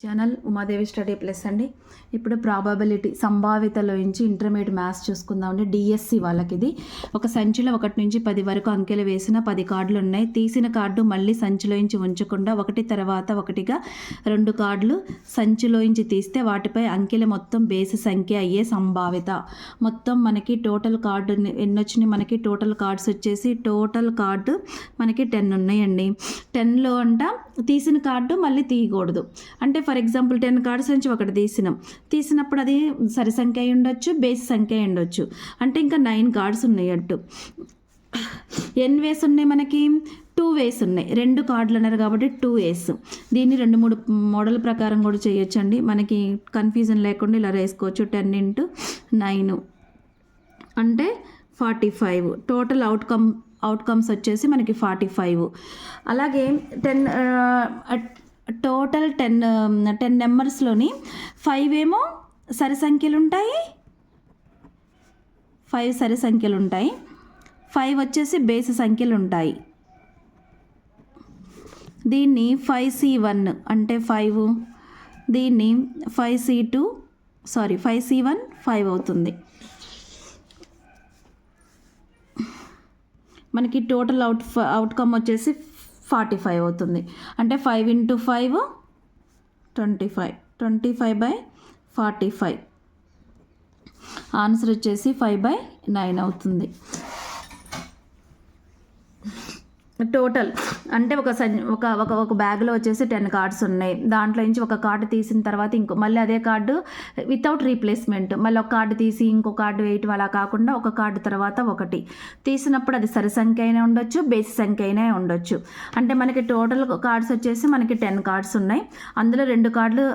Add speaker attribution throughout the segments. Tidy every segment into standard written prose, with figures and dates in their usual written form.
Speaker 1: Channel Umadevi study plus అండి. ఇప్పుడు probability సంభావితలోంచి intermediate maths చూసుకుందామండి. DSC వాళ్ళకి ఇది ఒక సంచిలో 1 నుంచి 10 వరకు అంకెలు వేసిన 10 కార్డులు ఉన్నాయి. తీసిన కార్డు మళ్ళీ సంచిలోంచి ఉంచకుండా ఒకటి తర్వాత ఒకటిగా 2 కార్డులు సంచిలోంచి తీస్తే వాటిపై అంకెలు మొత్తం బేసి సంఖ్య అయ్యే సంభావిత. మొత్తం మనకి టోటల్ కార్డు ఎన్ని వచ్చినాయి? మనకి టోటల్ కార్డ్స్ వచ్చేసి టోటల్ కార్డు మనకి 10 ఉన్నాయండి. 10లో అంట తీసిన కార్డు మళ్ళీ తీయకూడదు. అంటే ఫర్ ఎగ్జాంపుల్ 10 కార్డ్స్ నుంచి ఒకటి తీసినప్పుడు అది సరి సంఖ్య అయి ఉండొచ్చు, బేసి సంఖ్య అయి ఉండొచ్చు. అంటే ఇంకా 9 కార్డ్స్ ఉన్నాయి. అట్టు ఎన్ని వేస్ ఉన్నాయి? మనకి 2 వేస్ ఉన్నాయి. 2 కార్డులు అన్నారు కాబట్టి 2 వేస్. దీన్ని 2-3 మోడల్ ప్రకారం కూడా చేయొచ్చండి. మనకి కన్ఫ్యూజన్ లేకుండా ఇలా వేసుకోవచ్చు. 10 × 9 అంటే 45. టోటల్ అవుట్కమ్స్ వచ్చేసి మనకి 45. అలాగే 10 టోటల్ 10 నెంబర్స్లోని 5 ఏమో సరి సంఖ్యలు ఉంటాయి, 5 సరి సంఖ్యలు ఉంటాయి, 5 వచ్చేసి బేసి సంఖ్యలు ఉంటాయి. దీన్ని 5C1 అంటే 5, దీన్ని 5C1 5 అవుతుంది. మనకి టోటల్ అవుట్కమ్ వచ్చేసి 45 అవుతుంది. అంటే 5 × 5 25, 25/45. ఆన్సర్ వచ్చేసి 5/9 అవుతుంది. టోటల్ అంటే ఒక బ్యాగ్లో వచ్చేసి 10 కార్డ్స్ ఉన్నాయి. దాంట్లో నుంచి ఒక కార్డు తీసిన తర్వాత మళ్ళీ అదే కార్డు వితౌట్ రీప్లేస్మెంట్ మళ్ళీ ఒక కార్డు తీసి ఇంకో కార్డు వేయటం అలా కాకుండా ఒక కార్డు తర్వాత ఒకటి తీసినప్పుడు అది సరి సంఖ్య అయినా ఉండొచ్చు, బేసి సంఖ్య అయినా ఉండొచ్చు. అంటే మనకి టోటల్ కార్డ్స్ వచ్చేసి మనకి 10 కార్డ్స్ ఉన్నాయి. అందులో 2 కార్డులు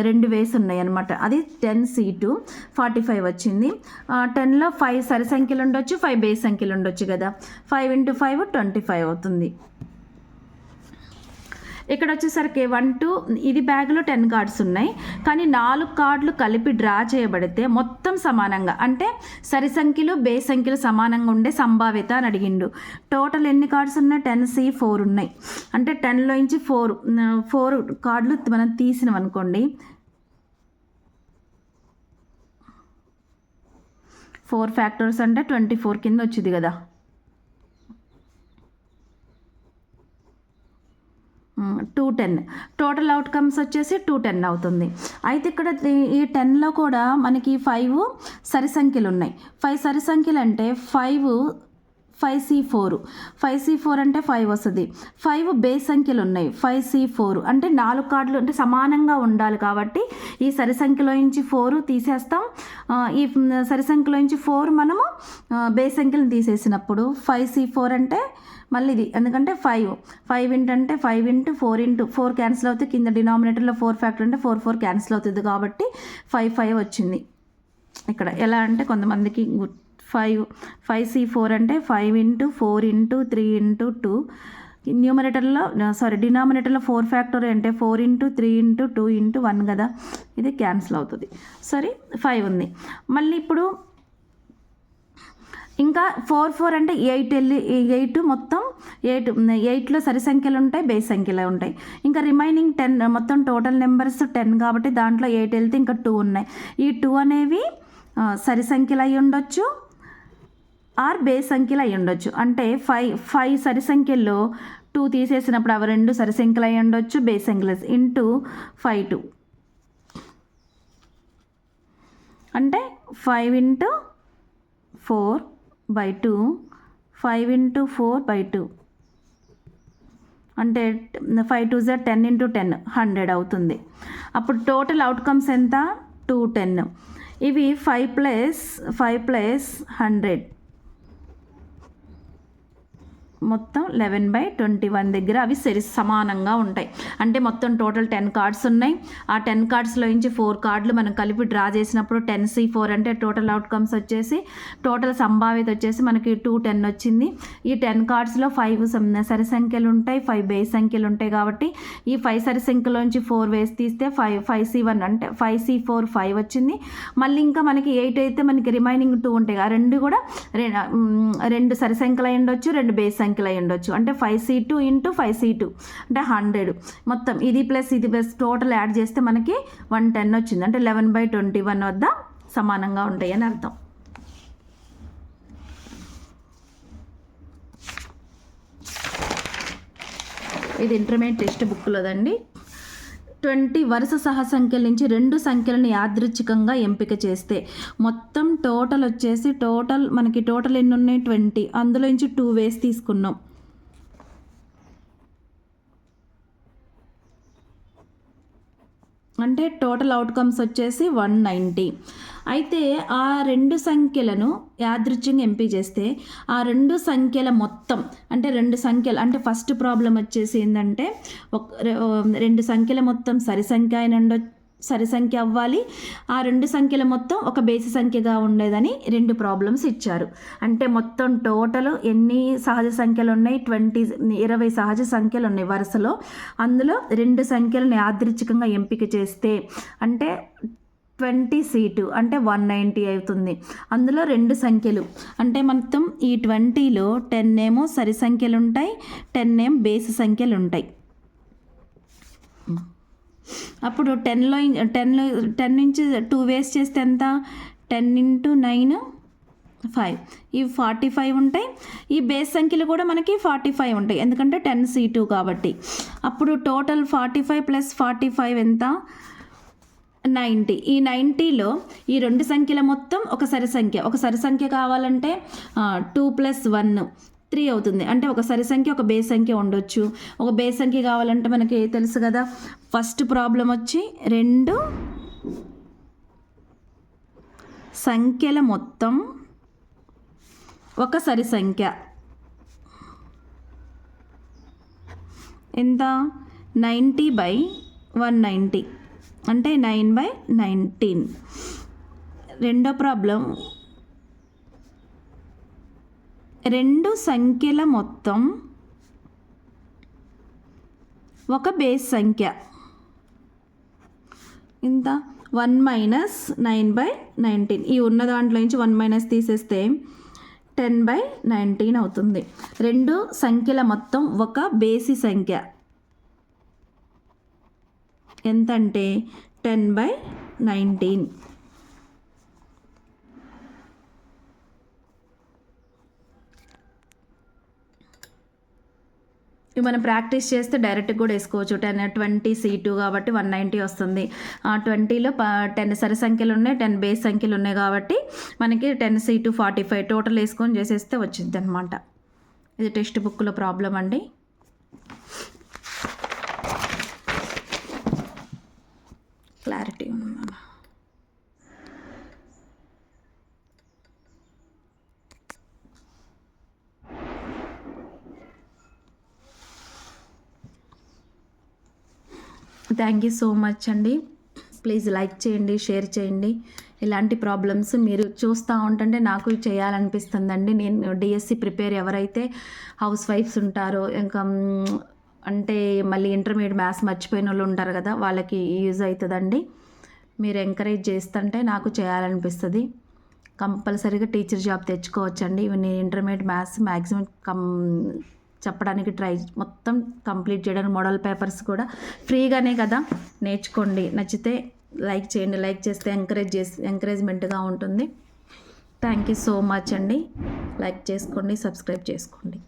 Speaker 1: 2 వేసి ఉన్నాయి అనమాట. అది 10C2 45 వచ్చింది. 10లో 5 సరి సంఖ్యలు ఉండొచ్చు, 5 బేసి సంఖ్యలు ఉండొచ్చు కదా. 5 × 5 25 అవుతుంది. ఇక్కడ వచ్చేసరికి 1, 2 ఇది బ్యాగ్లో 10 కార్డ్స్ ఉన్నాయి. కానీ 4 కార్డులు కలిపి డ్రా చేయబడితే మొత్తం సమానంగా అంటే సరి సంఖ్యలు బేస్ సంఖ్యలు సమానంగా ఉండే సంభావ్యత అని అడిగిండు. టోటల్ ఎన్ని కార్డ్స్ ఉన్నాయి? 10C4 ఉన్నాయి. అంటే 10లో నుంచి 4 కార్డులు మనం తీసినాం అనుకోండి. 4 ఫ్యాక్టర్స్ అంటే 24 కింద వచ్చింది కదా. 210 టోటల్ అవుట్కమ్స్ వచ్చేసి 210 అవుతుంది. అయితే ఇక్కడ ఈ 10లో కూడా మనకి 5 సరి సంఖ్యలు ఉన్నాయి. 5 సరి సంఖ్యలు అంటే 5C4 అంటే 5 వస్తుంది. 5 బేస్ సంఖ్యలు ఉన్నాయి. 5C4 అంటే 4 కార్డులు అంటే సమానంగా ఉండాలి కాబట్టి ఈ సరి సంఖ్యలో నుంచి 4 తీసేస్తాం. ఈ సరి సంఖ్యలో నుంచి 4 మనము బేస్ సంఖ్యలను తీసేసినప్పుడు 5C4 అంటే మళ్ళీ ఇది ఎందుకంటే 5 అంటే 5 × 4 క్యాన్సిల్ అవుతుంది. కింద డినామినేటర్లో 4 ఫ్యాక్టర్ అంటే 4 క్యాన్సిల్ అవుతుంది కాబట్టి 5 వచ్చింది. ఇక్కడ ఎలా అంటే కొంతమందికి 5C4 అంటే 5 × 4 × 3 × 2. డినామినేటర్లో 4 ఫ్యాక్టర్ అంటే 4 × 3 × 2 × 1 కదా. ఇది క్యాన్సిల్ అవుతుంది. సరే 5 ఉంది. మళ్ళీ ఇప్పుడు ఇంకా 4 అంటే 8 మొత్తం 8లో సరి సంఖ్యలు ఉంటాయి, బేస్ సంఖ్యలు ఉంటాయి. ఇంకా రిమైనింగ్ 10 మొత్తం టోటల్ నెంబర్స్ 10 కాబట్టి దాంట్లో 8 వెళ్తే ఇంకా 2 ఉన్నాయి. ఈ 2 అనేవి సరి సంఖ్యలు అయి ఉండొచ్చు ఆర్ బేస్ సంఖ్యలు అయి ఉండొచ్చు. అంటే 5 సరి సంఖ్యల్లో 2 తీసేసినప్పుడు అవి 2 సరి సంఖ్యలు అయి ఉండొచ్చు, బేస్ సంఖ్యలు ఇంటూ 5 అంటే 5 × 4/2 5 × 4/2 అంటే 5 2 10 × 10 100 అవుతుంది. అప్పుడు టోటల్ అవుట్కమ్స్ ఎంత? 210. ఇవి 5 + 100 మొత్తం 11/21 దగ్గర అవి సమానంగా ఉంటాయి. అంటే మొత్తం టోటల్ 10 కార్డ్స్ ఉన్నాయి. ఆ 10 కార్డ్స్లో నుంచి 4 కార్డులు మనం కలిపి డ్రా చేసినప్పుడు 10C4 అంటే టోటల్ అవుట్కమ్స్ వచ్చేసి టోటల్ సంభావ్యత వచ్చేసి మనకి 210 వచ్చింది. ఈ 10 కార్డ్స్లో 5 సరి సంఖ్యలు ఉంటాయి, 5 బేస్ సంఖ్యలు ఉంటాయి కాబట్టి ఈ 5 సరి సంఖ్యలోంచి 4 వేసి తీస్తే 5C1 అంటే 5C4 5 వచ్చింది. మళ్ళీ ఇంకా మనకి 8 అయితే మనకి రిమైనింగ్ 2 ఉంటాయి. ఆ 2 కూడా 2 సరి సంఖ్యలు అయి ఉండొచ్చు, 2 బేస్ సంఖ్యలు అయి ఉండొచ్చు. అంటే 5C2 ఇంటూ 5C2 అంటే 100. మొత్తం ఇది ప్లస్ టోటల్ యాడ్ చేస్తే మనకి 110 వచ్చింది. అంటే 11/21 వద్ద సమానంగా ఉంటాయి అని అర్థం. ఇది ఇంటర్మీడియట్ టెక్స్ట్ బుక్లోదండి. 20 వరుస సహసంఖ్యల నుంచి 2 సంఖ్యలను యాదృచ్ఛికంగా ఎంపిక చేస్తే మొత్తం టోటల్ వచ్చేసి మనకి టోటల్ ఎన్ని ఉన్నాయి 20. అందులో నుంచి 2 వేసి తీసుకున్నాం. అంటే టోటల్ అవుట్కమ్స్ వచ్చేసి 190. అయితే ఆ 2 సంఖ్యలను యాదృచ్ఛికంగా ఎంపిక చేస్తే ఆ 2 సంఖ్యల మొత్తం అంటే 2 సంఖ్యలు అంటే ఫస్ట్ ప్రాబ్లం వచ్చేసి ఏంటంటే 2 సంఖ్యల మొత్తం సరి సంఖ్య అవ్వాలి. ఆ 2 సంఖ్యల మొత్తం ఒక బేసి సంఖ్యగా ఉండేదని 2 ప్రాబ్లమ్స్ ఇచ్చారు. అంటే మొత్తం టోటల్ ఎన్ని సహజ సంఖ్యలు ఉన్నాయి 20 సహజ సంఖ్యలు ఉన్నాయి వరుసలో. అందులో 2 సంఖ్యలను యాదృచ్ఛికంగా ఎంపిక చేస్తే అంటే 20C2 అంటే 190 అవుతుంది. అందులో 2 సంఖ్యలు అంటే మొత్తం ఈ 20లో 10 ఏమో సరి సంఖ్యలు ఉంటాయి, 10 ఏమో బేసి సంఖ్యలు ఉంటాయి. అప్పుడు 10 నుంచి 2 వేస్ట్ చేస్తే ఎంత 10 × 9 5. ఇవి 45 ఉంటాయి. ఈ బేస్ సంఖ్యలు కూడా మనకి 45 ఉంటాయి ఎందుకంటే 10C2 కాబట్టి. అప్పుడు టోటల్ 45 + 45 ఎంత 90. ఈ 90లో ఈ 2 సంఖ్యల మొత్తం ఒక సరి సంఖ్య కావాలంటే 2 + 1 3 అవుతుంది. అంటే ఒక సరి సంఖ్య ఒక బేస్ సంఖ్య ఉండొచ్చు. ఒక బేస్ సంఖ్య కావాలంటే మనకి తెలుసు కదా, ఫస్ట్ ప్రాబ్లం వచ్చి 2 సంఖ్యల మొత్తం ఒక సరి సంఖ్య ఎంత 90/190 అంటే 9/19. రెండో ప్రాబ్లం 2 సంఖ్యల మొత్తం ఒక బేస్ సంఖ్య ఇంత 1 - 9/19. ఈ ఉన్న దాంట్లో నుంచి 1 - తీసేస్తే 10/19 అవుతుంది. 2 సంఖ్యల మొత్తం ఒక బేసి సంఖ్య ఎంతంటే 10/19. ఇవి మనం ప్రాక్టీస్ చేస్తే డైరెక్ట్గా కూడా వేసుకోవచ్చు. 20C2 కాబట్టి 190 వస్తుంది. 20లో 10 సరి సంఖ్యలు ఉన్నాయి, 10 బేస్ సంఖ్యలు ఉన్నాయి కాబట్టి మనకి 10C2 45 టోటల్ వేసుకొని చేసేస్తే వచ్చింది అనమాట. ఇది టెక్స్ట్ బుక్లో ప్రాబ్లం అండి. క్లారిటీ ఉంది. థ్యాంక్ యూ సో మచ్ అండి. ప్లీజ్ లైక్ చేయండి, షేర్ చేయండి. ఇలాంటి ప్రాబ్లమ్స్ మీరు చూస్తూ ఉంటుంటే నాకు చేయాలనిపిస్తుందండి. నేను డిఎస్సి ప్రిపేర్ ఎవరైతే హౌస్ వైఫ్స్ ఉంటారో ఇంకా అంటే మళ్ళీ ఇంటర్మీడియట్ మ్యాథ్స్ మర్చిపోయిన వాళ్ళు ఉంటారు కదా, వాళ్ళకి యూజ్ అవుతుందండి. మీరు ఎంకరేజ్ చేస్తుంటే నాకు చేయాలనిపిస్తుంది. కంపల్సరీగా టీచర్ జాబ్ తెచ్చుకోవచ్చండి. నేను ఇంటర్మీడియట్ మ్యాథ్స్ మ్యాక్సిమం చెప్పడానికి మొత్తం కంప్లీట్ చేయడానికి మోడల్ పేపర్స్ కూడా ఫ్రీగానే కదా, నేర్చుకోండి. నచ్చితే లైక్ చేయండి. లైక్ చేస్తే ఎంకరేజ్మెంట్గా ఉంటుంది. థ్యాంక్ యూ సో మచ్ అండి. లైక్ చేసుకోండి, సబ్స్క్రైబ్ చేసుకోండి.